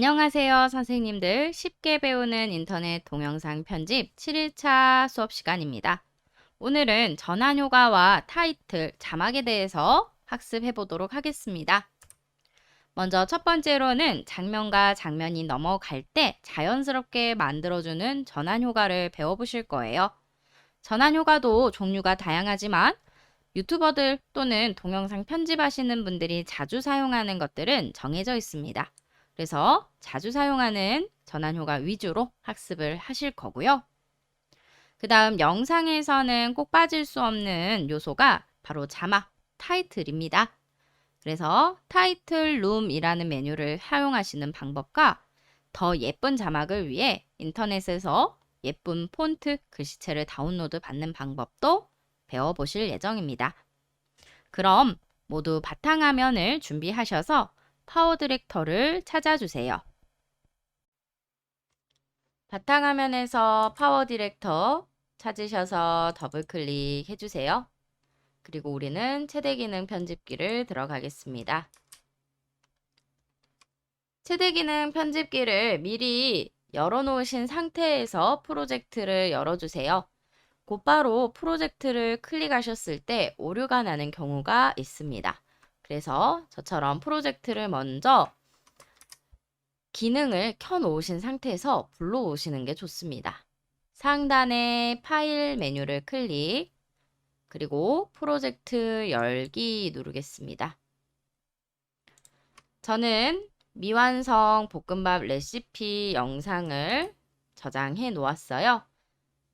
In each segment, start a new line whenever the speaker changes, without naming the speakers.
안녕하세요, 선생님들. 쉽게 배우는 인터넷 동영상 편집 7일차 수업 시간입니다. 오늘은 전환 효과와 타이틀, 자막에 대해서 학습해 보도록 하겠습니다. 먼저 첫 번째로는 장면과 장면이 넘어갈 때 자연스럽게 만들어주는 전환 효과를 배워보실 거예요. 전환 효과도 종류가 다양하지만 유튜버들 또는 동영상 편집하시는 분들이 자주 사용하는 것들은 정해져 있습니다. 그래서 자주 사용하는 전환 효과 위주로 학습을 하실 거고요. 그 다음 영상에서는 꼭 빠질 수 없는 요소가 바로 자막, 타이틀입니다. 그래서 타이틀 룸이라는 메뉴를 사용하시는 방법과 더 예쁜 자막을 위해 인터넷에서 예쁜 폰트, 글씨체를 다운로드 받는 방법도 배워보실 예정입니다. 그럼 모두 바탕화면을 준비하셔서 파워 디렉터를 찾아주세요. 바탕화면에서 파워 디렉터 찾으셔서 더블 클릭해 주세요. 그리고 우리는 최대 기능 편집기를 들어가겠습니다. 최대 기능 편집기를 미리 열어놓으신 상태에서 프로젝트를 열어주세요. 곧바로 프로젝트를 클릭하셨을 때 오류가 나는 경우가 있습니다. 그래서 저처럼 프로젝트를 먼저 기능을 켜놓으신 상태에서 불러오시는 게 좋습니다. 상단의 파일 메뉴를 클릭, 그리고 프로젝트 열기 누르겠습니다. 저는 미완성 볶음밥 레시피 영상을 저장해 놓았어요.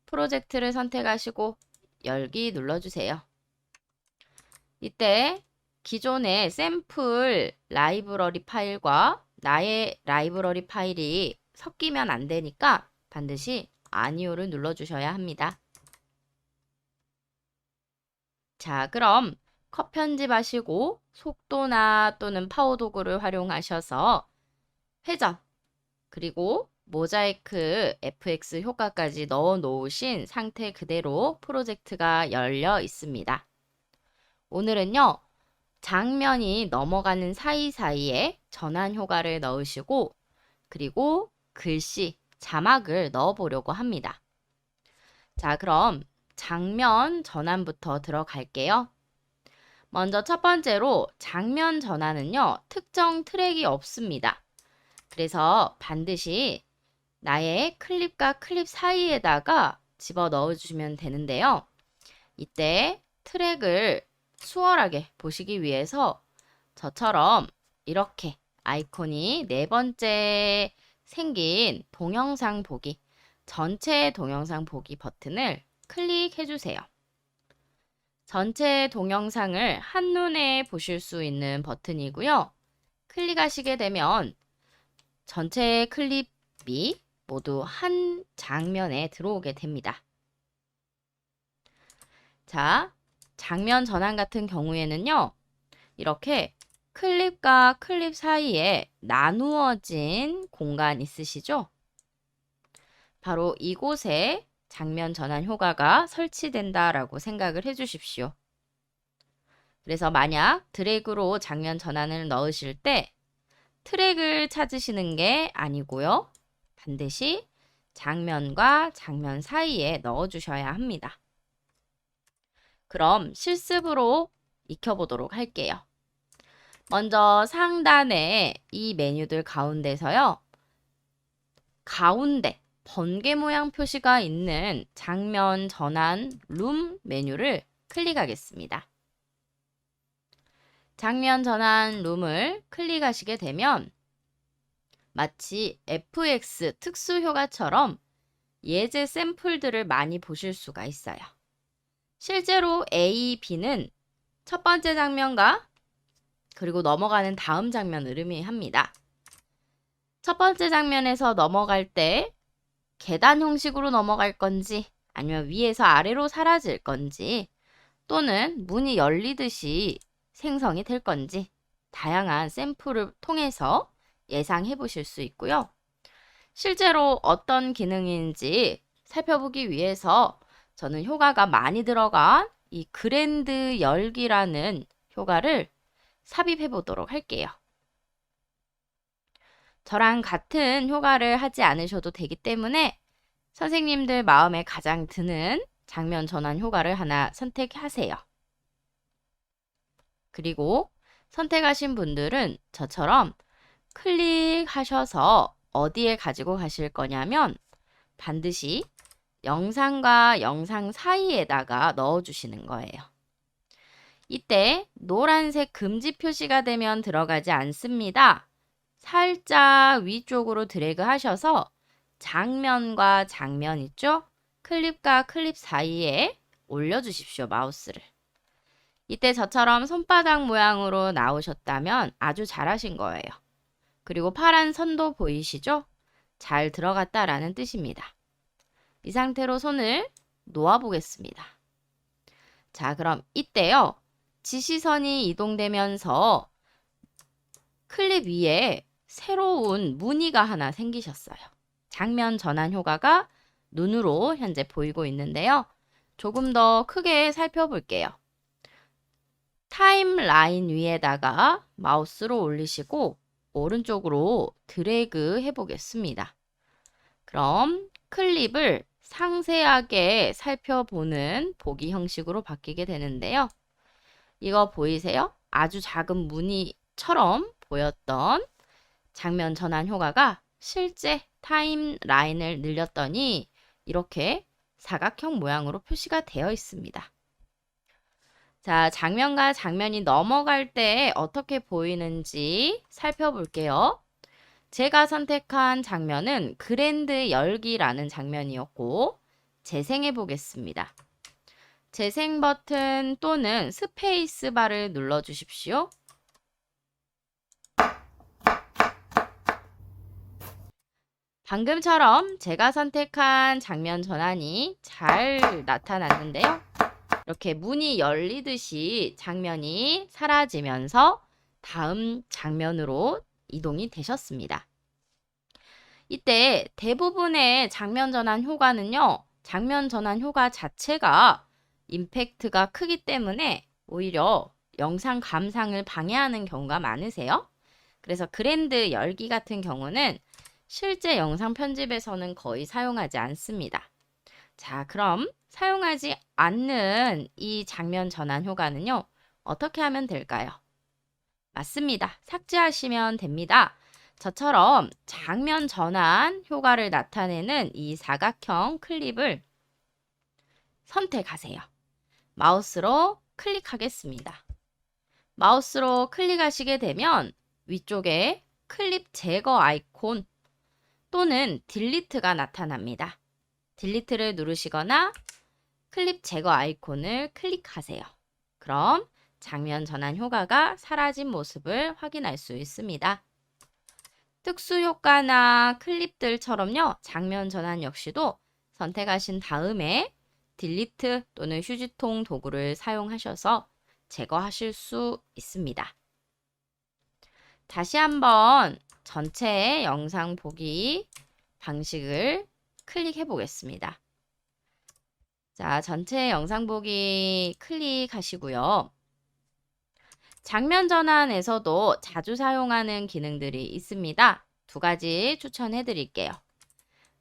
프로젝트를 선택하시고 열기 눌러주세요. 이때 기존의 샘플 라이브러리 파일과 나의 라이브러리 파일이 섞이면 안 되니까 반드시 아니오를 눌러주셔야 합니다. 자, 그럼 컷 편집하시고 속도나 또는 파워 도구를 활용하셔서 회전 그리고 모자이크 FX 효과까지 넣어 놓으신 상태 그대로 프로젝트가 열려 있습니다. 오늘은요, 장면이 넘어가는 사이사이에 전환 효과를 넣으시고 그리고 글씨, 자막을 넣어 보려고 합니다. 자, 그럼 장면 전환부터 들어갈게요. 먼저 첫 번째로 장면 전환은요, 특정 트랙이 없습니다. 그래서 반드시 나의 클립과 클립 사이에다가 집어 넣어주시면 되는데요. 이때 트랙을 수월하게 보시기 위해서 저처럼 이렇게 아이콘이 네 번째 생긴 동영상 보기, 전체 동영상 보기 버튼을 클릭해 주세요. 전체 동영상을 한눈에 보실 수 있는 버튼이고요. 클릭하시게 되면 전체 클립이 모두 한 장면에 들어오게 됩니다. 자, 장면 전환 같은 경우에는요, 이렇게 클립과 클립 사이에 나누어진 공간 있으시죠? 바로 이곳에 장면 전환 효과가 설치된다라고 생각을 해 주십시오. 그래서 만약 드래그로 장면 전환을 넣으실 때 트랙을 찾으시는 게 아니고요. 반드시 장면과 장면 사이에 넣어주셔야 합니다. 그럼 실습으로 익혀보도록 할게요. 먼저 상단에 이 메뉴들 가운데서요. 가운데 번개 모양 표시가 있는 장면 전환 룸 메뉴를 클릭하겠습니다. 장면 전환 룸을 클릭하시게 되면 마치 FX 특수 효과처럼 예제 샘플들을 많이 보실 수가 있어요. 실제로 A, B는 첫 번째 장면과 그리고 넘어가는 다음 장면을 의미합니다. 첫 번째 장면에서 넘어갈 때 계단 형식으로 넘어갈 건지 아니면 위에서 아래로 사라질 건지 또는 문이 열리듯이 생성이 될 건지 다양한 샘플을 통해서 예상해 보실 수 있고요. 실제로 어떤 기능인지 살펴보기 위해서 저는 효과가 많이 들어간 이 그랜드 열기라는 효과를 삽입해 보도록 할게요. 저랑 같은 효과를 하지 않으셔도 되기 때문에 선생님들 마음에 가장 드는 장면 전환 효과를 하나 선택하세요. 그리고 선택하신 분들은 저처럼 클릭하셔서 어디에 가지고 가실 거냐면 반드시 영상과 영상 사이에다가 넣어주시는 거예요. 이때 노란색 금지 표시가 되면 들어가지 않습니다. 살짝 위쪽으로 드래그 하셔서 장면과 장면 있죠? 클립과 클립 사이에 올려주십시오, 마우스를. 이때 저처럼 손바닥 모양으로 나오셨다면 아주 잘하신 거예요. 그리고 파란 선도 보이시죠? 잘 들어갔다라는 뜻입니다. 이 상태로 손을 놓아 보겠습니다. 자, 그럼 이때요. 지시선이 이동되면서 클립 위에 새로운 무늬가 하나 생기셨어요. 장면 전환 효과가 눈으로 현재 보이고 있는데요. 조금 더 크게 살펴볼게요. 타임라인 위에다가 마우스로 올리시고 오른쪽으로 드래그 해보겠습니다. 그럼 클립을 상세하게 살펴보는 보기 형식으로 바뀌게 되는데요. 이거 보이세요? 아주 작은 무늬처럼 보였던 장면 전환 효과가 실제 타임라인을 늘렸더니 이렇게 사각형 모양으로 표시가 되어 있습니다. 자, 장면과 장면이 넘어갈 때 어떻게 보이는지 살펴볼게요. 제가 선택한 장면은 그랜드 열기라는 장면이었고 재생해 보겠습니다. 재생 버튼 또는 스페이스 바를 눌러 주십시오. 방금처럼 제가 선택한 장면 전환이 잘 나타났는데요. 이렇게 문이 열리듯이 장면이 사라지면서 다음 장면으로 이동이 되셨습니다. 이때 대부분의 장면 전환 효과는요. 장면 전환 효과 자체가 임팩트가 크기 때문에 오히려 영상 감상을 방해하는 경우가 많으세요. 그래서 그랜드 열기 같은 경우는 실제 영상 편집에서는 거의 사용하지 않습니다. 자, 그럼 사용하지 않는 이 장면 전환 효과는요. 어떻게 하면 될까요? 맞습니다. 삭제하시면 됩니다. 저처럼 장면 전환 효과를 나타내는 이 사각형 클립을 선택하세요. 마우스로 클릭하겠습니다. 마우스로 클릭하시게 되면 위쪽에 클립 제거 아이콘 또는 딜리트가 나타납니다. 딜리트를 누르시거나 클립 제거 아이콘을 클릭하세요. 그럼 장면 전환 효과가 사라진 모습을 확인할 수 있습니다. 특수 효과나 클립들처럼요. 장면 전환 역시도 선택하신 다음에 딜리트 또는 휴지통 도구를 사용하셔서 제거하실 수 있습니다. 다시 한번 전체 영상 보기 방식을 클릭해 보겠습니다. 자, 전체 영상 보기 클릭하시고요. 장면 전환에서도 자주 사용하는 기능들이 있습니다. 두 가지 추천해 드릴게요.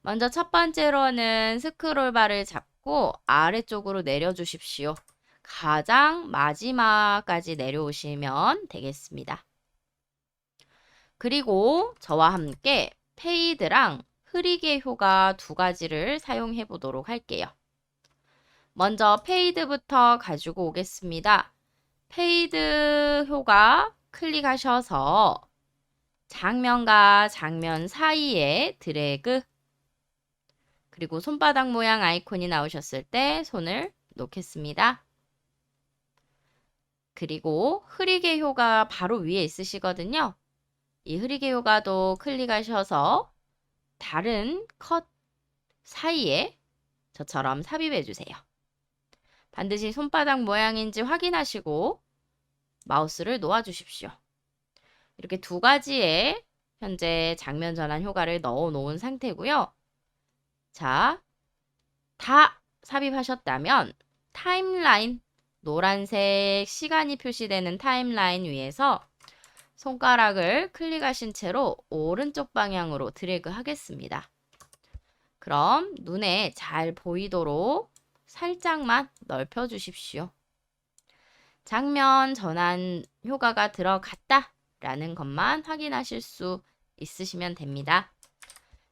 먼저 첫 번째로는 스크롤바를 잡고 아래쪽으로 내려주십시오. 가장 마지막까지 내려오시면 되겠습니다. 그리고 저와 함께 페이드랑 흐리게 효과 두 가지를 사용해 보도록 할게요. 먼저 페이드부터 가지고 오겠습니다. 페이드 효과 클릭하셔서 장면과 장면 사이에 드래그 그리고 손바닥 모양 아이콘이 나오셨을 때 손을 놓겠습니다. 그리고 흐리게 효과 바로 위에 있으시거든요. 이 흐리게 효과도 클릭하셔서 다른 컷 사이에 저처럼 삽입해 주세요. 반드시 손바닥 모양인지 확인하시고 마우스를 놓아 주십시오. 이렇게 두 가지의 현재 장면 전환 효과를 넣어 놓은 상태고요. 자, 다 삽입하셨다면 타임라인, 노란색 시간이 표시되는 타임라인 위에서 손가락을 클릭하신 채로 오른쪽 방향으로 드래그 하겠습니다. 그럼 눈에 잘 보이도록 살짝만 넓혀 주십시오. 장면 전환 효과가 들어갔다 라는 것만 확인하실 수 있으시면 됩니다.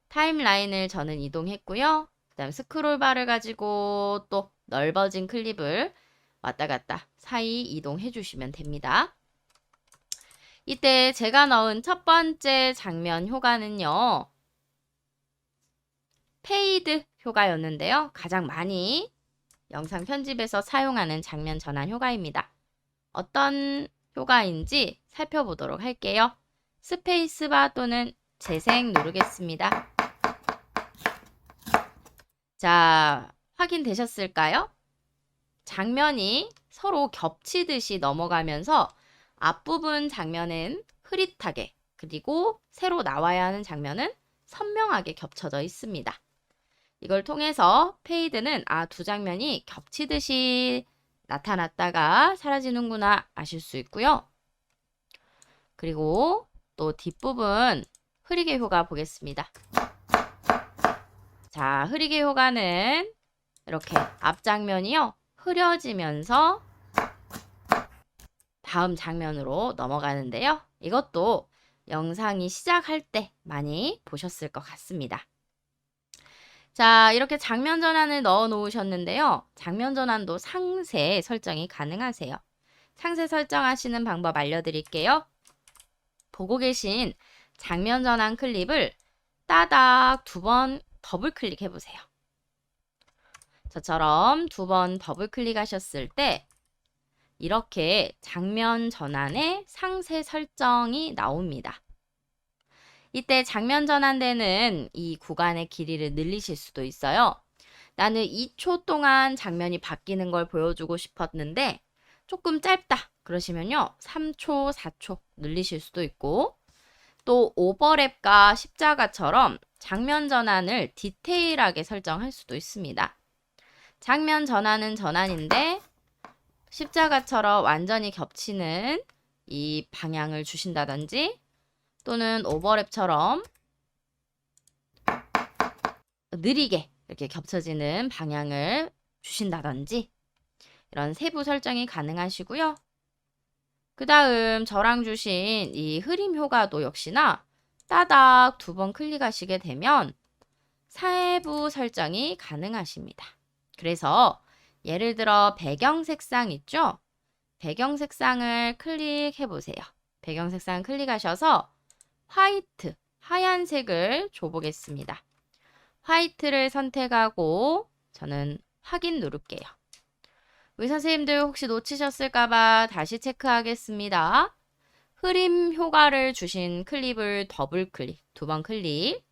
타임라인을 저는 이동했고요. 그 다음 스크롤바를 가지고 또 넓어진 클립을 왔다 갔다 사이 이동해 주시면 됩니다. 이때 제가 넣은 첫 번째 장면 효과는요. 페이드 효과였는데요. 가장 많이 영상 편집에서 사용하는 장면 전환 효과입니다. 어떤 효과인지 살펴보도록 할게요. 스페이스바 또는 재생 누르겠습니다. 자, 확인되셨을까요? 장면이 서로 겹치듯이 넘어가면서 앞부분 장면은 흐릿하게, 그리고 새로 나와야 하는 장면은 선명하게 겹쳐져 있습니다. 이걸 통해서 페이드는 두 장면이 겹치듯이 나타났다가 사라지는구나 아실 수 있고요. 그리고 또 뒷부분 흐리게 효과 보겠습니다. 자, 흐리게 효과는 이렇게 앞장면이요. 흐려지면서 다음 장면으로 넘어가는데요. 이것도 영상이 시작할 때 많이 보셨을 것 같습니다. 자, 이렇게 장면 전환을 넣어 놓으셨는데요. 장면 전환도 상세 설정이 가능하세요. 상세 설정하시는 방법 알려드릴게요. 보고 계신 장면 전환 클립을 따닥 2번 더블 클릭해 보세요. 저처럼 2번 더블 클릭하셨을 때 이렇게 장면 전환의 상세 설정이 나옵니다. 이때 장면 전환되는 이 구간의 길이를 늘리실 수도 있어요. 나는 2초 동안 장면이 바뀌는 걸 보여주고 싶었는데 조금 짧다 그러시면요 3초, 4초 늘리실 수도 있고, 또 오버랩과 십자가처럼 장면 전환을 디테일하게 설정할 수도 있습니다. 장면 전환은 전환인데 십자가처럼 완전히 겹치는 이 방향을 주신다든지, 또는 오버랩처럼 느리게 이렇게 겹쳐지는 방향을 주신다든지, 이런 세부 설정이 가능하시고요. 그 다음 저랑 주신 이 흐림 효과도 역시나 따닥 2번 클릭하시게 되면 세부 설정이 가능하십니다. 그래서 예를 들어 배경 색상 있죠? 배경 색상을 클릭해 보세요. 배경 색상 클릭하셔서 화이트, 하얀색을 줘보겠습니다. 화이트를 선택하고 저는 확인 누를게요. 우리 선생님들 혹시 놓치셨을까봐 다시 체크하겠습니다. 흐림 효과를 주신 클립을 더블 클릭, 2번 클릭,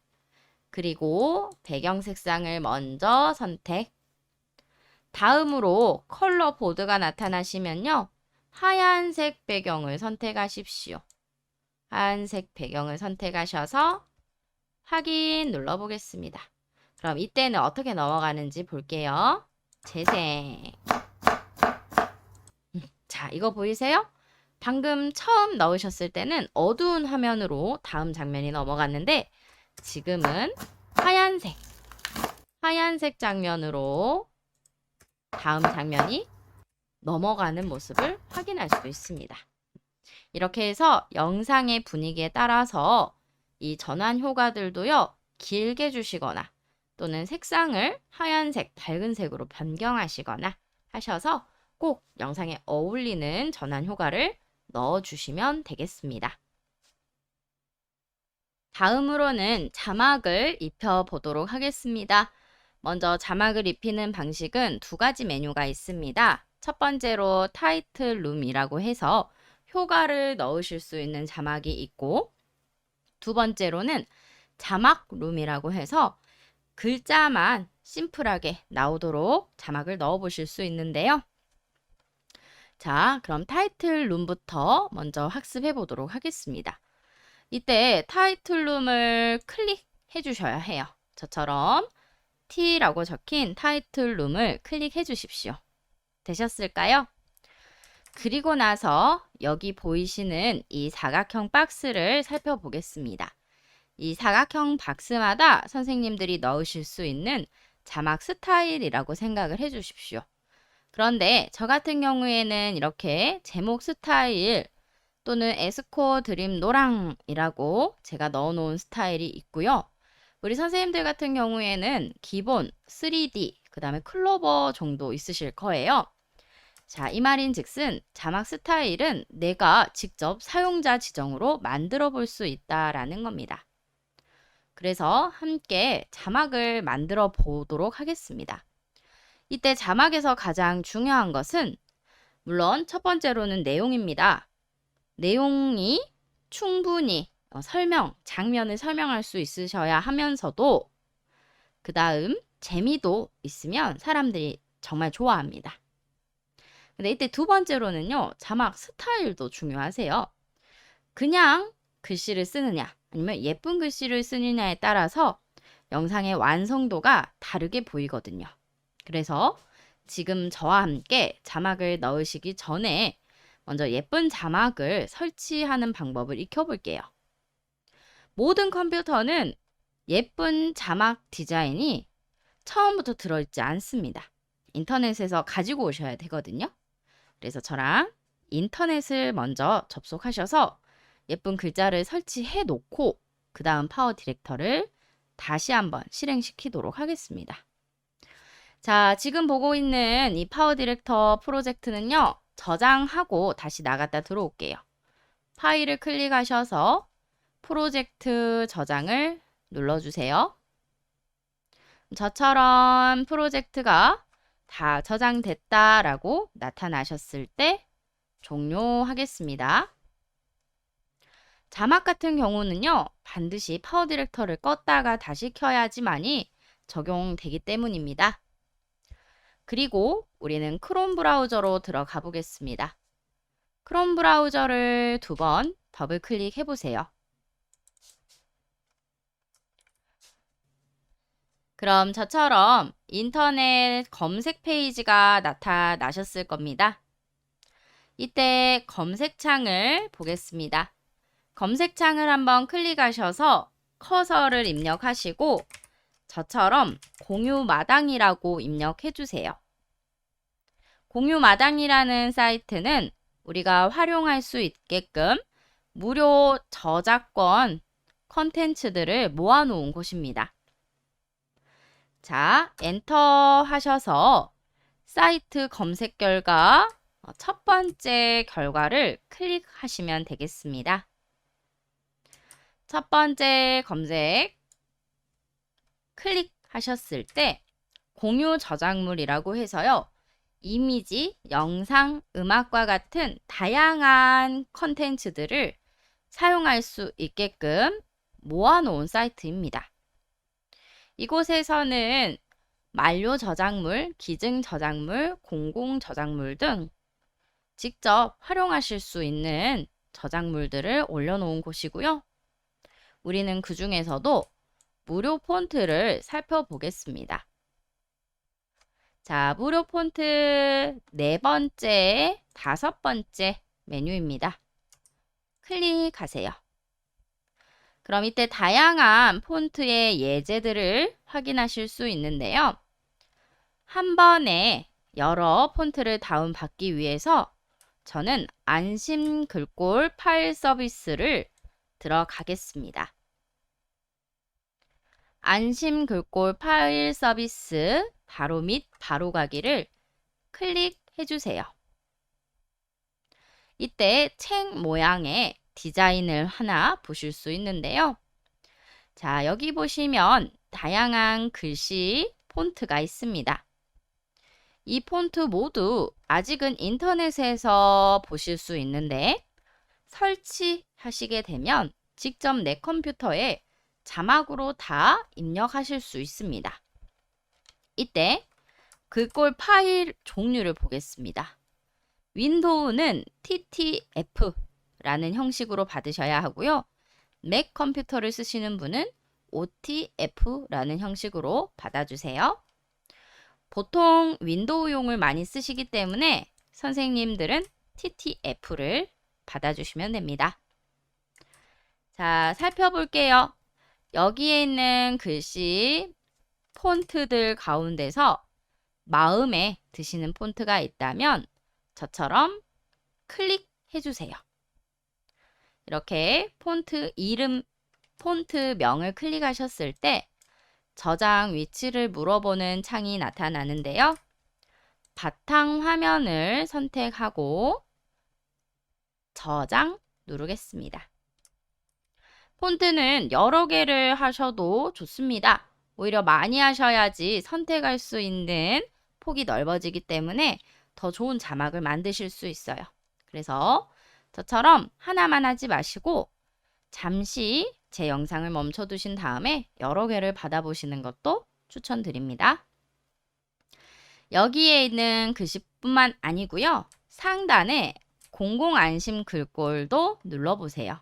그리고 배경 색상을 먼저 선택. 다음으로 컬러 보드가 나타나시면요. 하얀색 배경을 선택하십시오. 하얀색 배경을 선택하셔서 확인 눌러보겠습니다. 그럼 이때는 어떻게 넘어가는지 볼게요. 재생. 자, 이거 보이세요? 방금 처음 넣으셨을 때는 어두운 화면으로 다음 장면이 넘어갔는데 지금은 하얀색 장면으로 다음 장면이 넘어가는 모습을 확인할 수 있습니다. 이렇게 해서 영상의 분위기에 따라서 이 전환 효과들도요, 길게 주시거나 또는 색상을 하얀색, 밝은 색으로 변경하시거나 하셔서 꼭 영상에 어울리는 전환 효과를 넣어주시면 되겠습니다. 다음으로는 자막을 입혀보도록 하겠습니다. 먼저 자막을 입히는 방식은 2가지 메뉴가 있습니다. 첫 번째로 타이틀 룸이라고 해서 효과를 넣으실 수 있는 자막이 있고, 두 번째로는 자막 룸이라고 해서 글자만 심플하게 나오도록 자막을 넣어 보실 수 있는데요. 자, 그럼 타이틀 룸부터 먼저 학습해 보도록 하겠습니다. 이때 타이틀 룸을 클릭해 주셔야 해요. 저처럼 T라고 적힌 타이틀 룸을 클릭해 주십시오. 되셨을까요? 그리고 나서 여기 보이시는 이 사각형 박스를 살펴보겠습니다. 이 사각형 박스마다 선생님들이 넣으실 수 있는 자막 스타일이라고 생각을 해 주십시오. 그런데 저 같은 경우에는 이렇게 제목 스타일 또는 에스코 드림 노랑이라고 제가 넣어놓은 스타일이 있고요. 우리 선생님들 같은 경우에는 기본 3D, 그 다음에 클로버 정도 있으실 거예요. 자, 이 말인즉슨 자막 스타일은 내가 직접 사용자 지정으로 만들어 볼 수 있다라는 겁니다. 그래서 함께 자막을 만들어 보도록 하겠습니다. 이때 자막에서 가장 중요한 것은 물론 첫 번째로는 내용입니다. 내용이 충분히 장면을 설명할 수 있으셔야 하면서도 그 다음 재미도 있으면 사람들이 정말 좋아합니다. 근데 이때 두 번째로는요, 자막 스타일도 중요하세요. 그냥 글씨를 쓰느냐 아니면 예쁜 글씨를 쓰느냐에 따라서 영상의 완성도가 다르게 보이거든요. 그래서 지금 저와 함께 자막을 넣으시기 전에 먼저 예쁜 자막을 설치하는 방법을 익혀볼게요. 모든 컴퓨터는 예쁜 자막 디자인이 처음부터 들어있지 않습니다. 인터넷에서 가지고 오셔야 되거든요. 그래서 저랑 인터넷을 먼저 접속하셔서 예쁜 글자를 설치해 놓고 그 다음 파워 디렉터를 다시 한번 실행시키도록 하겠습니다. 자, 지금 보고 있는 이 파워 디렉터 프로젝트는요, 저장하고 다시 나갔다 들어올게요. 파일을 클릭하셔서 프로젝트 저장을 눌러주세요. 저처럼 프로젝트가 다 저장됐다라고 나타나셨을 때 종료하겠습니다. 자막 같은 경우는요, 반드시 파워 디렉터를 껐다가 다시 켜야지만이 적용되기 때문입니다. 그리고 우리는 크롬 브라우저로 들어가 보겠습니다. 크롬 브라우저를 2번 더블 클릭해 보세요. 그럼 저처럼 인터넷 검색 페이지가 나타나셨을 겁니다. 이때 검색창을 보겠습니다. 검색창을 한번 클릭하셔서 커서를 입력하시고 저처럼 공유마당이라고 입력해 주세요. 공유마당이라는 사이트는 우리가 활용할 수 있게끔 무료 저작권 컨텐츠들을 모아놓은 곳입니다. 자, 엔터 하셔서 사이트 검색 결과 첫 번째 결과를 클릭하시면 되겠습니다. 첫 번째 검색 클릭하셨을 때 공유 저작물이라고 해서요. 이미지, 영상, 음악과 같은 다양한 컨텐츠들을 사용할 수 있게끔 모아놓은 사이트입니다. 이곳에서는 만료 저작물, 기증 저작물, 공공 저작물 등 직접 활용하실 수 있는 저작물들을 올려놓은 곳이고요. 우리는 그 중에서도 무료 폰트를 살펴보겠습니다. 자, 무료 폰트 4번째, 5번째 메뉴입니다. 클릭하세요. 그럼 이때 다양한 폰트의 예제들을 확인하실 수 있는데요. 한 번에 여러 폰트를 다운받기 위해서 저는 안심 글꼴 파일 서비스를 들어가겠습니다. 안심 글꼴 파일 서비스 바로 및 바로 가기를 클릭해 주세요. 이때 책 모양의 디자인을 하나 보실 수 있는데요. 자, 여기 보시면 다양한 글씨 폰트가 있습니다. 이 폰트 모두 아직은 인터넷에서 보실 수 있는데 설치하시게 되면 직접 내 컴퓨터에 자막으로 다 입력하실 수 있습니다. 이때 글꼴 파일 종류를 보겠습니다. 윈도우는 TTF라는 형식으로 받으셔야 하고요. 맥 컴퓨터를 쓰시는 분은 OTF라는 형식으로 받아주세요. 보통 윈도우용을 많이 쓰시기 때문에 선생님들은 TTF를 받아주시면 됩니다. 자, 살펴볼게요. 여기에 있는 글씨 폰트들 가운데서 마음에 드시는 폰트가 있다면 저처럼 클릭해 주세요. 이렇게 폰트 이름, 폰트명을 클릭하셨을 때 저장 위치를 물어보는 창이 나타나는데요. 바탕 화면을 선택하고 저장 누르겠습니다. 폰트는 여러 개를 하셔도 좋습니다. 오히려 많이 하셔야지 선택할 수 있는 폭이 넓어지기 때문에 더 좋은 자막을 만드실 수 있어요. 그래서 저처럼 하나만 하지 마시고 잠시 제 영상을 멈춰두신 다음에 여러 개를 받아보시는 것도 추천드립니다. 여기에 있는 글씨뿐만 아니고요. 상단에 공공안심 글꼴도 눌러보세요.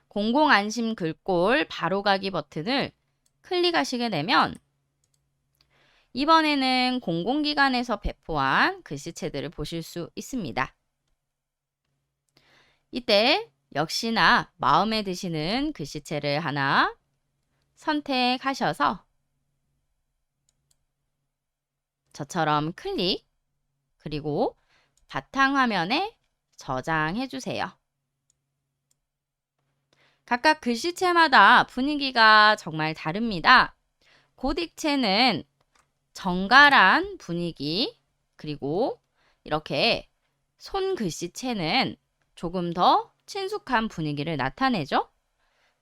공공안심 글꼴 바로가기 버튼을 클릭하시게 되면 이번에는 공공기관에서 배포한 글씨체들을 보실 수 있습니다. 이때 역시나 마음에 드시는 글씨체를 하나 선택하셔서 저처럼 클릭, 그리고 바탕화면에 저장해 주세요. 각각 글씨체마다 분위기가 정말 다릅니다. 고딕체는 정갈한 분위기, 그리고 이렇게 손글씨체는 조금 더 친숙한 분위기를 나타내죠.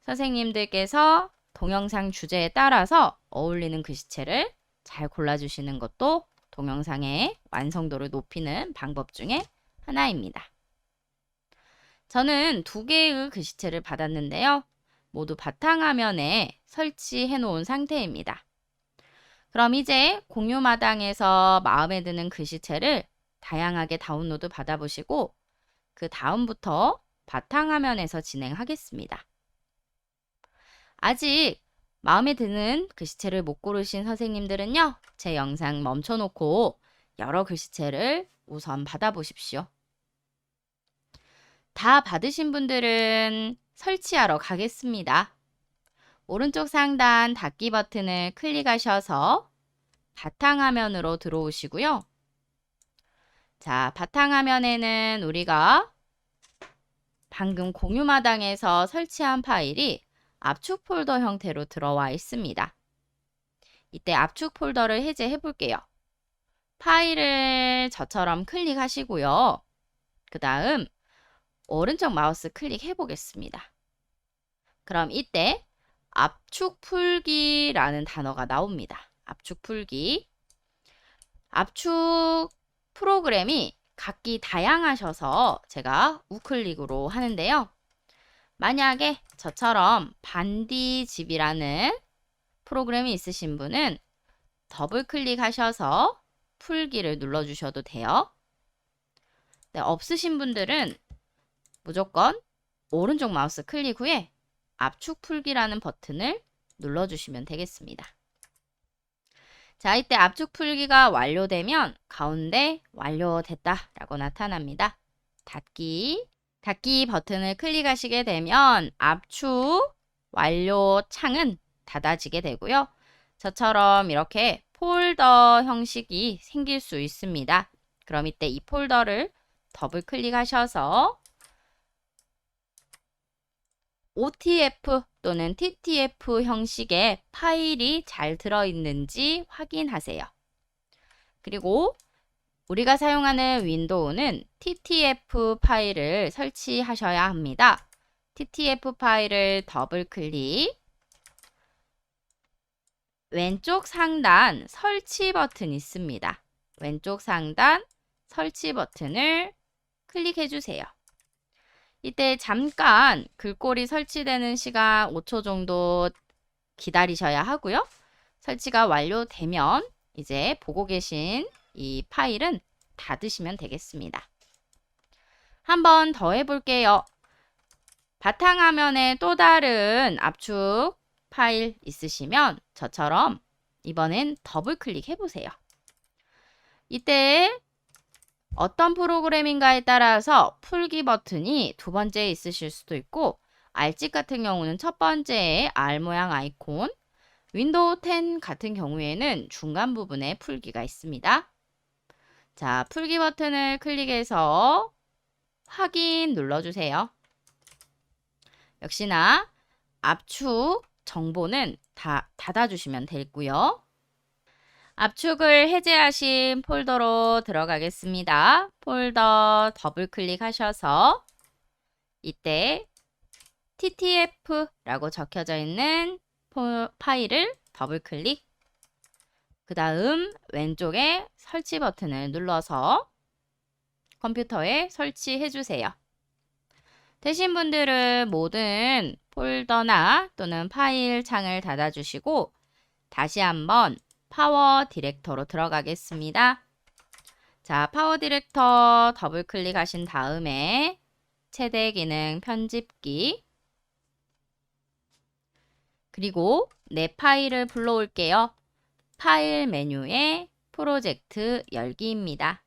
선생님들께서 동영상 주제에 따라서 어울리는 글씨체를 잘 골라주시는 것도 동영상의 완성도를 높이는 방법 중에 하나입니다. 저는 2개의 글씨체를 받았는데요. 모두 바탕화면에 설치해 놓은 상태입니다. 그럼 이제 공유마당에서 마음에 드는 글씨체를 다양하게 다운로드 받아보시고 그 다음부터 바탕화면에서 진행하겠습니다. 아직 마음에 드는 글씨체를 못 고르신 선생님들은요. 제 영상 멈춰놓고 여러 글씨체를 우선 받아보십시오. 다 받으신 분들은 설치하러 가겠습니다. 오른쪽 상단 닫기 버튼을 클릭하셔서 바탕화면으로 들어오시고요. 자, 바탕화면에는 우리가 방금 공유마당에서 설치한 파일이 압축 폴더 형태로 들어와 있습니다. 이때 압축 폴더를 해제해 볼게요. 파일을 저처럼 클릭하시고요. 그 다음 오른쪽 마우스 클릭해 보겠습니다. 그럼 이때 압축 풀기라는 단어가 나옵니다. 압축 풀기. 압축 프로그램이 각기 다양하셔서 제가 우클릭으로 하는데요. 만약에 저처럼 반디집이라는 프로그램이 있으신 분은 더블 클릭하셔서 풀기를 눌러주셔도 돼요. 네, 없으신 분들은 무조건 오른쪽 마우스 클릭 후에 압축 풀기라는 버튼을 눌러주시면 되겠습니다. 자, 이때 압축 풀기가 완료되면 가운데 완료됐다라고 나타납니다. 닫기 버튼을 클릭하시게 되면 압축 완료 창은 닫아지게 되고요. 저처럼 이렇게 폴더 형식이 생길 수 있습니다. 그럼 이때 이 폴더를 더블 클릭하셔서 OTF 또는 TTF 형식의 파일이 잘 들어있는지 확인하세요. 그리고 우리가 사용하는 윈도우는 TTF 파일을 설치하셔야 합니다. TTF 파일을 더블 클릭, 왼쪽 상단 설치 버튼 있습니다. 왼쪽 상단 설치 버튼을 클릭해 주세요. 이때 잠깐 글꼴이 설치되는 시간 5초 정도 기다리셔야 하고요. 설치가 완료되면 이제 보고 계신 이 파일은 닫으시면 되겠습니다. 한 번 더 해볼게요. 바탕화면에 또 다른 압축 파일 있으시면 저처럼 이번엔 더블 클릭해 보세요. 이때 어떤 프로그램인가에 따라서 풀기 버튼이 두 번째에 있으실 수도 있고 알집 같은 경우는 첫 번째에 알 모양 아이콘, 윈도우 10 같은 경우에는 중간 부분에 풀기가 있습니다. 자, 풀기 버튼을 클릭해서 확인 눌러주세요. 역시나 압축 정보는 다 닫아주시면 되고요. 압축을 해제하신 폴더로 들어가겠습니다. 폴더 더블 클릭하셔서 이때 ttf라고 적혀져 있는 파일을 더블 클릭, 그 다음 왼쪽에 설치 버튼을 눌러서 컴퓨터에 설치해 주세요. 되신 분들은 모든 폴더나 또는 파일 창을 닫아주시고 다시 한번 파워 디렉터로 들어가겠습니다. 자, 파워 디렉터 더블 클릭하신 다음에 최대 기능 편집기, 그리고 내 파일을 불러올게요. 파일 메뉴에 프로젝트 열기입니다.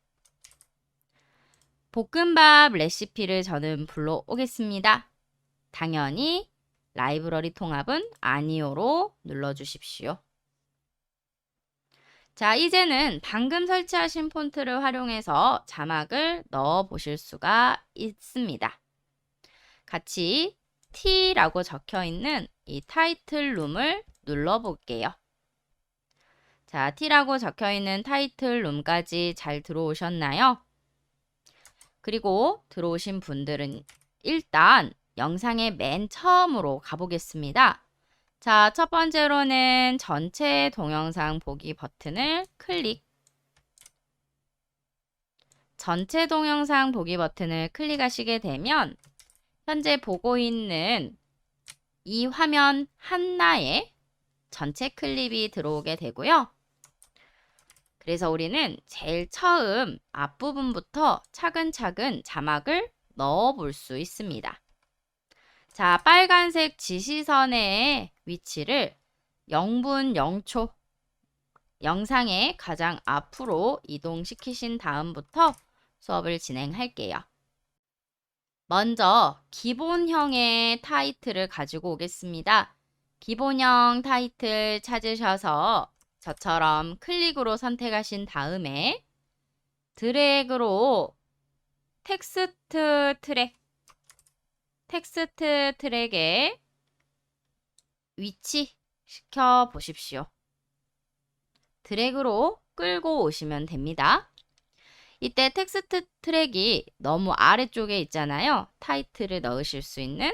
볶음밥 레시피를 저는 불러오겠습니다. 당연히 라이브러리 통합은 아니오로 눌러주십시오. 자, 이제는 방금 설치하신 폰트를 활용해서 자막을 넣어 보실 수가 있습니다. 같이 T라고 적혀 있는 이 타이틀 룸을 눌러 볼게요. 자, T라고 적혀 있는 타이틀 룸까지 잘 들어오셨나요? 그리고 들어오신 분들은 일단 영상의 맨 처음으로 가보겠습니다. 자, 첫 번째로는 전체 동영상 보기 버튼을 클릭. 전체 동영상 보기 버튼을 클릭하시게 되면 현재 보고 있는 이 화면 하나에 전체 클립이 들어오게 되고요. 그래서 우리는 제일 처음 앞부분부터 차근차근 자막을 넣어 볼 수 있습니다. 자, 빨간색 지시선의 위치를 0분 0초 영상의 가장 앞으로 이동시키신 다음부터 수업을 진행할게요. 먼저 기본형의 타이틀을 가지고 오겠습니다. 기본형 타이틀 찾으셔서 저처럼 클릭으로 선택하신 다음에 드래그로 텍스트 트랙에 위치시켜 보십시오. 드래그로 끌고 오시면 됩니다. 이때 텍스트 트랙이 너무 아래쪽에 있잖아요. 타이틀을 넣으실 수 있는.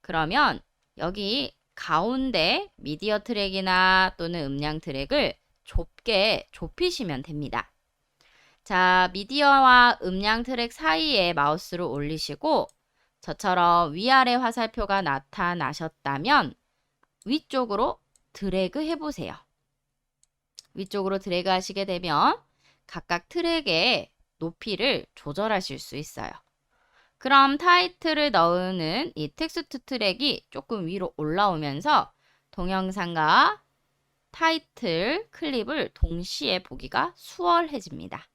그러면 여기 가운데 미디어 트랙이나 또는 음량 트랙을 좁게 좁히시면 됩니다. 자, 미디어와 음량 트랙 사이에 마우스를 올리시고 저처럼 위아래 화살표가 나타나셨다면 위쪽으로 드래그 해보세요. 위쪽으로 드래그 하시게 되면 각각 트랙의 높이를 조절하실 수 있어요. 그럼 타이틀을 넣는 이 텍스트 트랙이 조금 위로 올라오면서 동영상과 타이틀 클립을 동시에 보기가 수월해집니다.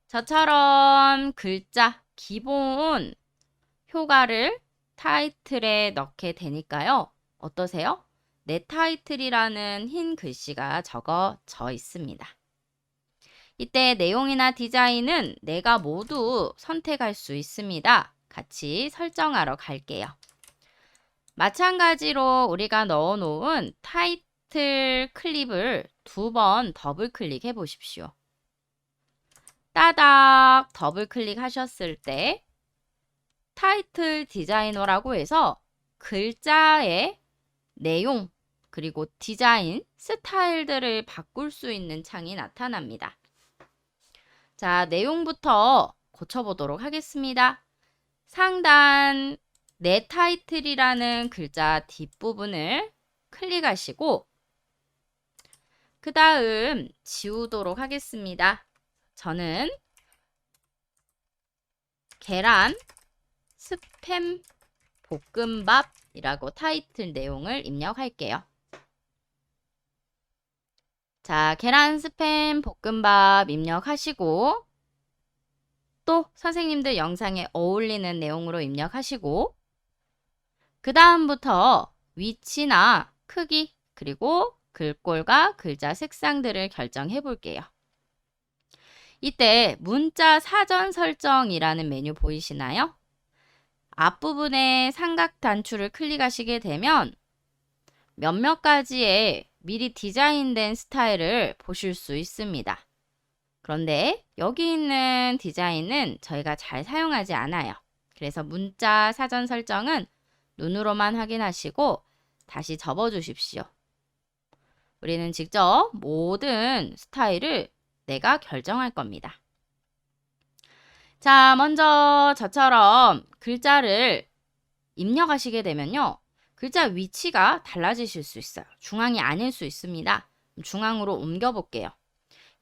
저처럼 글자 기본 효과를 타이틀에 넣게 되니까요. 어떠세요? 내 타이틀이라는 흰 글씨가 적어져 있습니다. 이때 내용이나 디자인은 내가 모두 선택할 수 있습니다. 같이 설정하러 갈게요. 마찬가지로 우리가 넣어 놓은 타이틀 클립을 2번 더블 클릭해 보십시오. 따닥 더블 클릭하셨을 때 타이틀 디자이너라고 해서 글자의 내용 그리고 디자인 스타일들을 바꿀 수 있는 창이 나타납니다. 자, 내용부터 고쳐보도록 하겠습니다. 상단 내 타이틀이라는 글자 뒷부분을 클릭하시고 그 다음 지우도록 하겠습니다. 저는 계란 스팸 볶음밥이라고 타이틀 내용을 입력할게요. 자, 계란 스팸 볶음밥 입력하시고 이것도 선생님들 영상에 어울리는 내용으로 입력하시고 그 다음부터 위치나 크기 그리고 글꼴과 글자 색상들을 결정해 볼게요. 이때 문자 사전 설정이라는 메뉴 보이시나요? 앞부분에 삼각 단추를 클릭하시게 되면 몇몇 가지의 미리 디자인된 스타일을 보실 수 있습니다. 그런데 여기 있는 디자인은 저희가 잘 사용하지 않아요. 그래서 문자 사전 설정은 눈으로만 확인하시고 다시 접어 주십시오. 우리는 직접 모든 스타일을 내가 결정할 겁니다. 자, 먼저 저처럼 글자를 입력하시게 되면요. 글자 위치가 달라지실 수 있어요. 중앙이 아닐 수 있습니다. 중앙으로 옮겨 볼게요.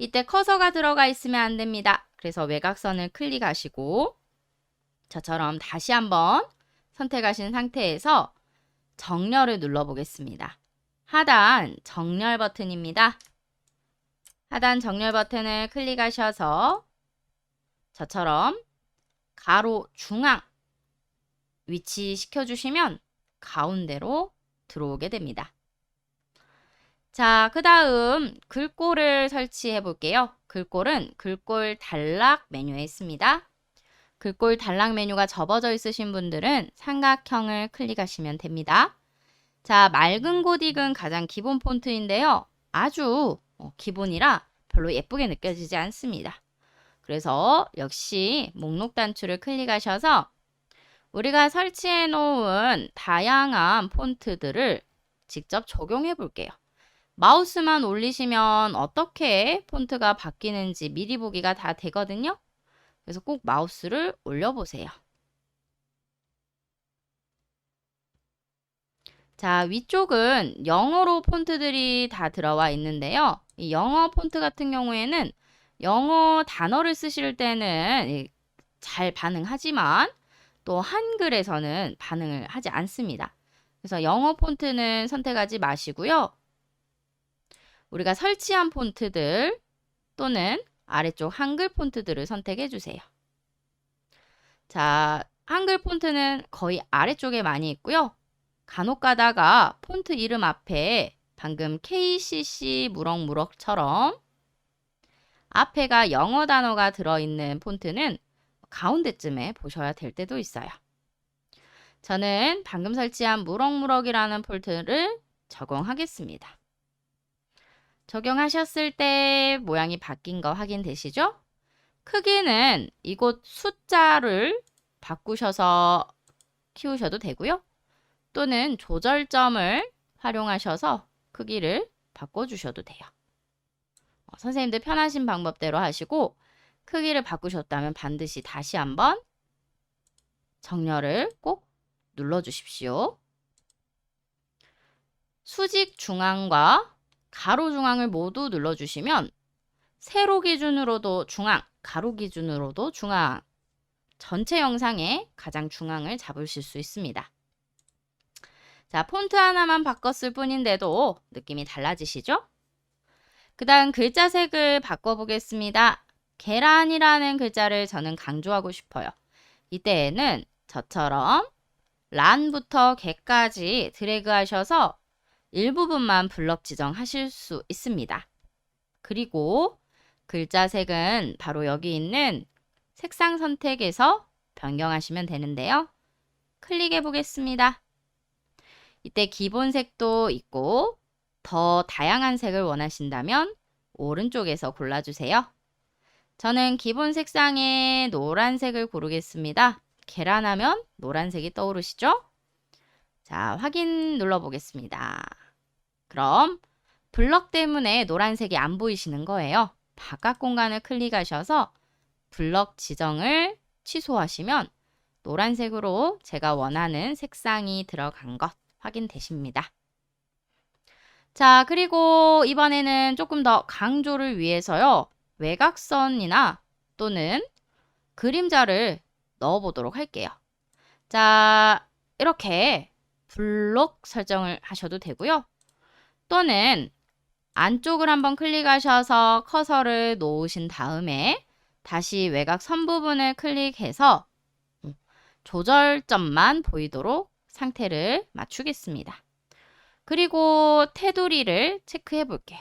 이때 커서가 들어가 있으면 안 됩니다. 그래서 외곽선을 클릭하시고 저처럼 다시 한번 선택하신 상태에서 정렬을 눌러 보겠습니다. 하단 정렬 버튼입니다. 하단 정렬 버튼을 클릭하셔서 저처럼 가로 중앙 위치시켜 주시면 가운데로 들어오게 됩니다. 자, 그 다음 글꼴을 설치해 볼게요. 글꼴은 글꼴 단락 메뉴에 있습니다. 글꼴 단락 메뉴가 접어져 있으신 분들은 삼각형을 클릭하시면 됩니다. 자, 맑은 고딕은 가장 기본 폰트인데요. 아주 기본이라 별로 예쁘게 느껴지지 않습니다. 그래서 역시 목록 단추를 클릭하셔서 우리가 설치해 놓은 다양한 폰트들을 직접 적용해 볼게요. 마우스만 올리시면 어떻게 폰트가 바뀌는지 미리 보기가 다 되거든요. 그래서 꼭 마우스를 올려보세요. 자, 위쪽은 영어로 폰트들이 다 들어와 있는데요. 이 영어 폰트 같은 경우에는 영어 단어를 쓰실 때는 잘 반응하지만 또 한글에서는 반응을 하지 않습니다. 그래서 영어 폰트는 선택하지 마시고요. 우리가 설치한 폰트들 또는 아래쪽 한글 폰트들을 선택해 주세요. 자, 한글 폰트는 거의 아래쪽에 많이 있고요. 간혹 가다가 폰트 이름 앞에 방금 KCC 무럭무럭처럼 앞에가 영어 단어가 들어있는 폰트는 가운데쯤에 보셔야 될 때도 있어요. 저는 방금 설치한 무럭무럭이라는 폰트를 적용하겠습니다. 적용하셨을 때 모양이 바뀐 거 확인되시죠? 크기는 이곳 숫자를 바꾸셔서 키우셔도 되고요. 또는 조절점을 활용하셔서 크기를 바꿔주셔도 돼요. 선생님들 편하신 방법대로 하시고 크기를 바꾸셨다면 반드시 다시 한번 정렬을 꼭 눌러주십시오. 수직 중앙과 가로 중앙을 모두 눌러주시면 세로 기준으로도 중앙, 가로 기준으로도 중앙, 전체 영상의 가장 중앙을 잡으실 수 있습니다. 자, 폰트 하나만 바꿨을 뿐인데도 느낌이 달라지시죠? 그 다음 글자 색을 바꿔보겠습니다. 계란이라는 글자를 저는 강조하고 싶어요. 이때에는 저처럼 란부터 개까지 드래그 하셔서 일부분만 블럭 지정하실 수 있습니다. 그리고 글자 색은 바로 여기 있는 색상 선택에서 변경하시면 되는데요. 클릭해 보겠습니다. 이때 기본 색도 있고 더 다양한 색을 원하신다면 오른쪽에서 골라주세요. 저는 기본 색상의 노란색을 고르겠습니다. 계란하면 노란색이 떠오르시죠? 자, 확인 눌러보겠습니다. 그럼 블럭 때문에 노란색이 안 보이시는 거예요. 바깥 공간을 클릭하셔서 블럭 지정을 취소하시면 노란색으로 제가 원하는 색상이 들어간 것 확인되십니다. 자, 그리고 이번에는 조금 더 강조를 위해서요. 외곽선이나 또는 그림자를 넣어 보도록 할게요. 자, 이렇게 블록 설정을 하셔도 되고요. 또는 안쪽을 한번 클릭하셔서 커서를 놓으신 다음에 다시 외곽 선 부분을 클릭해서 조절점만 보이도록 상태를 맞추겠습니다. 그리고 테두리를 체크해 볼게요.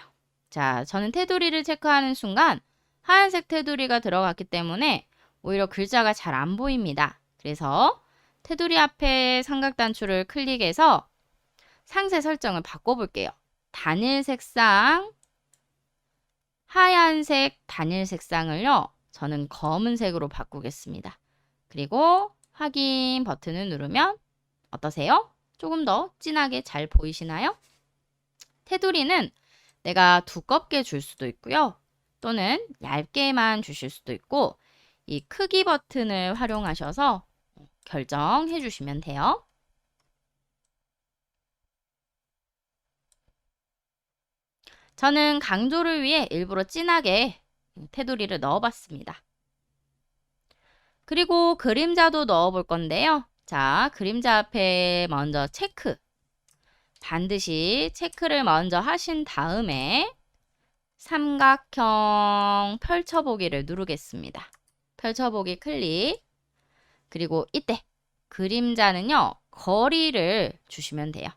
자, 저는 테두리를 체크하는 순간 하얀색 테두리가 들어갔기 때문에 오히려 글자가 잘 안 보입니다. 그래서 테두리 앞에 삼각 단추를 클릭해서 상세 설정을 바꿔볼게요. 단일 색상, 하얀색 단일 색상을요, 저는 검은색으로 바꾸겠습니다. 그리고 확인 버튼을 누르면 어떠세요? 조금 더 진하게 잘 보이시나요? 테두리는 내가 두껍게 줄 수도 있고요. 또는 얇게만 주실 수도 있고, 이 크기 버튼을 활용하셔서 결정해 주시면 돼요. 저는 강조를 위해 일부러 진하게 테두리를 넣어봤습니다. 그리고 그림자도 넣어볼 건데요. 자, 그림자 앞에 먼저 체크. 반드시 체크를 먼저 하신 다음에 삼각형 펼쳐보기를 누르겠습니다. 펼쳐보기 클릭. 그리고 이때 그림자는요, 거리를 주시면 돼요.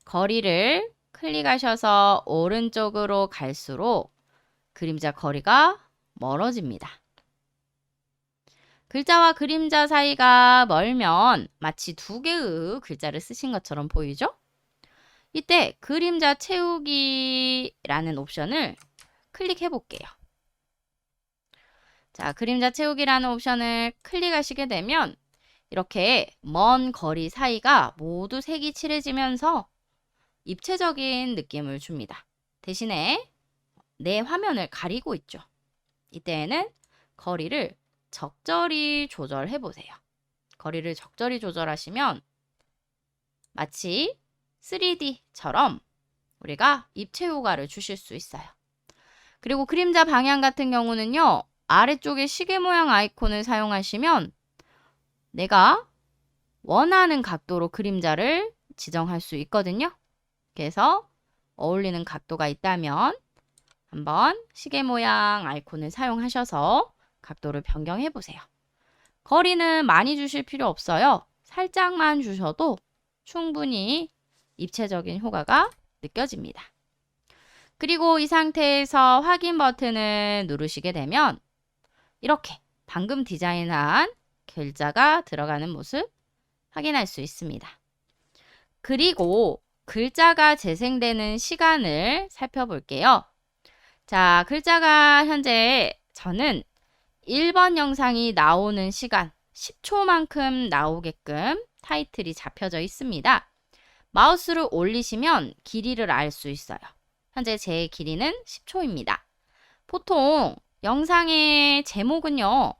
거리를 클릭하셔서 오른쪽으로 갈수록 그림자 거리가 멀어집니다. 글자와 그림자 사이가 멀면 마치 두 개의 글자를 쓰신 것처럼 보이죠? 이때 그림자 채우기라는 옵션을 클릭해 볼게요. 자, 그림자 채우기라는 옵션을 클릭하시게 되면 이렇게 먼 거리 사이가 모두 색이 칠해지면서 입체적인 느낌을 줍니다. 대신에 내 화면을 가리고 있죠. 이때에는 거리를 적절히 조절해 보세요. 거리를 적절히 조절하시면 마치 3D처럼 우리가 입체 효과를 주실 수 있어요. 그리고 그림자 방향 같은 경우는요, 아래쪽에 시계 모양 아이콘을 사용하시면 내가 원하는 각도로 그림자를 지정할 수 있거든요. 그래서 어울리는 각도가 있다면 한번 시계 모양 아이콘을 사용하셔서 각도를 변경해 보세요. 거리는 많이 주실 필요 없어요. 살짝만 주셔도 충분히 입체적인 효과가 느껴집니다. 그리고 이 상태에서 확인 버튼을 누르시게 되면 이렇게 방금 디자인한 글자가 들어가는 모습 확인할 수 있습니다. 그리고 글자가 재생되는 시간을 살펴볼게요. 자, 글자가 현재 저는 1번 영상이 나오는 시간 10초만큼 나오게끔 타이틀이 잡혀져 있습니다. 마우스를 올리시면 길이를 알 수 있어요. 현재 제 길이는 10초입니다. 보통 영상의 제목은요,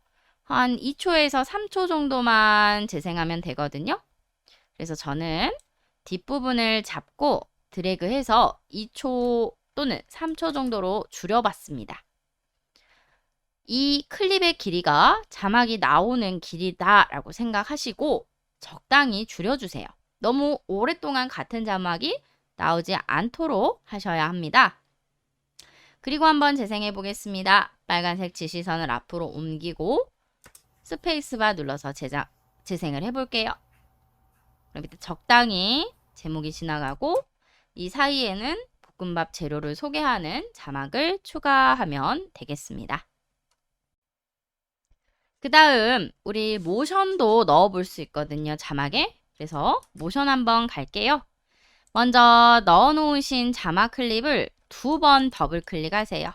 한 2초에서 3초 정도만 재생하면 되거든요. 그래서 저는 뒷부분을 잡고 드래그해서 2초 또는 3초 정도로 줄여봤습니다. 이 클립의 길이가 자막이 나오는 길이다라고 생각하시고 적당히 줄여주세요. 너무 오랫동안 같은 자막이 나오지 않도록 하셔야 합니다. 그리고 한번 재생해 보겠습니다. 빨간색 지시선을 앞으로 옮기고 스페이스바 눌러서 재생을 해볼게요. 그럼 이때 적당히 제목이 지나가고 이 사이에는 볶음밥 재료를 소개하는 자막을 추가하면 되겠습니다. 그 다음 우리 모션도 넣어볼 수 있거든요, 자막에. 그래서 모션 한번 갈게요. 먼저 넣어놓으신 자막 클립을 2번 더블 클릭하세요.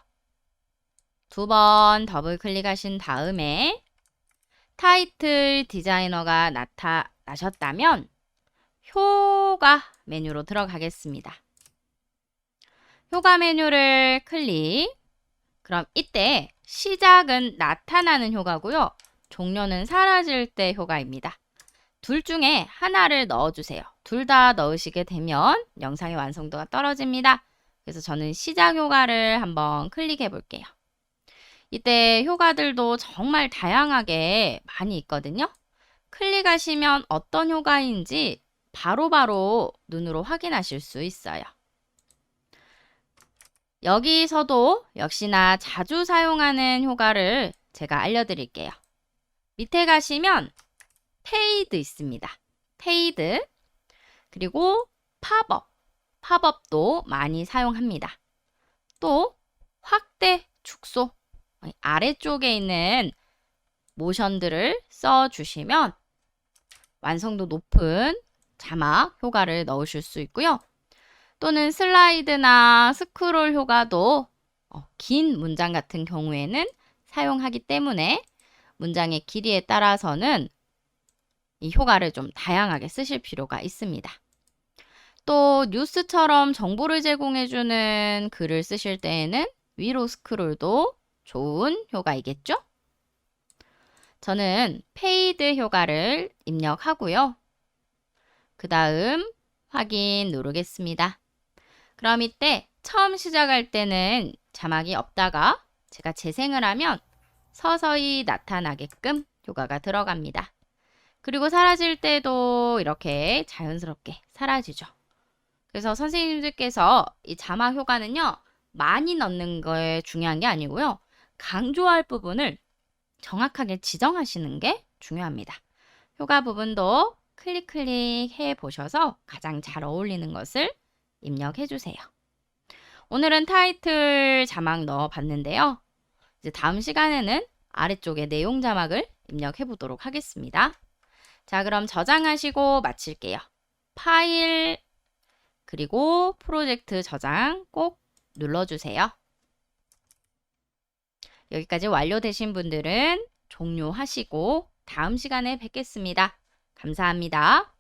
2번 더블 클릭하신 다음에 타이틀 디자이너가 나타나셨다면 효과 메뉴로 들어가겠습니다. 효과 메뉴를 클릭. 그럼 이때 시작은 나타나는 효과고요. 종료는 사라질 때 효과입니다. 둘 중에 하나를 넣어주세요. 둘 다 넣으시게 되면 영상의 완성도가 떨어집니다. 그래서 저는 시작 효과를 한번 클릭해 볼게요. 이때 효과들도 정말 다양하게 많이 있거든요. 클릭하시면 어떤 효과인지 바로바로 눈으로 확인하실 수 있어요. 여기서도 역시나 자주 사용하는 효과를 제가 알려드릴게요. 밑에 가시면 페이드 있습니다. 페이드, 그리고 팝업, 팝업도 많이 사용합니다. 또 확대, 축소, 아래쪽에 있는 모션들을 써주시면 완성도 높은 자막 효과를 넣으실 수 있고요. 또는 슬라이드나 스크롤 효과도 긴 문장 같은 경우에는 사용하기 때문에 문장의 길이에 따라서는 이 효과를 좀 다양하게 쓰실 필요가 있습니다. 또 뉴스처럼 정보를 제공해주는 글을 쓰실 때에는 위로 스크롤도 좋은 효과이겠죠? 저는 페이드 효과를 입력하고요. 그 다음 확인 누르겠습니다. 그럼 이때 처음 시작할 때는 자막이 없다가 제가 재생을 하면 서서히 나타나게끔 효과가 들어갑니다. 그리고 사라질 때도 이렇게 자연스럽게 사라지죠. 그래서 선생님들께서 이 자막 효과는요, 많이 넣는 거에 중요한 게 아니고요. 강조할 부분을 정확하게 지정하시는 게 중요합니다. 효과 부분도 클릭 해 보셔서 가장 잘 어울리는 것을 입력해 주세요. 오늘은 타이틀 자막 넣어 봤는데요. 이제 다음 시간에는 아래쪽에 내용 자막을 입력해 보도록 하겠습니다. 자, 그럼 저장하시고 마칠게요. 파일, 그리고 프로젝트 저장 꼭 눌러주세요. 여기까지 완료되신 분들은 종료하시고 다음 시간에 뵙겠습니다. 감사합니다.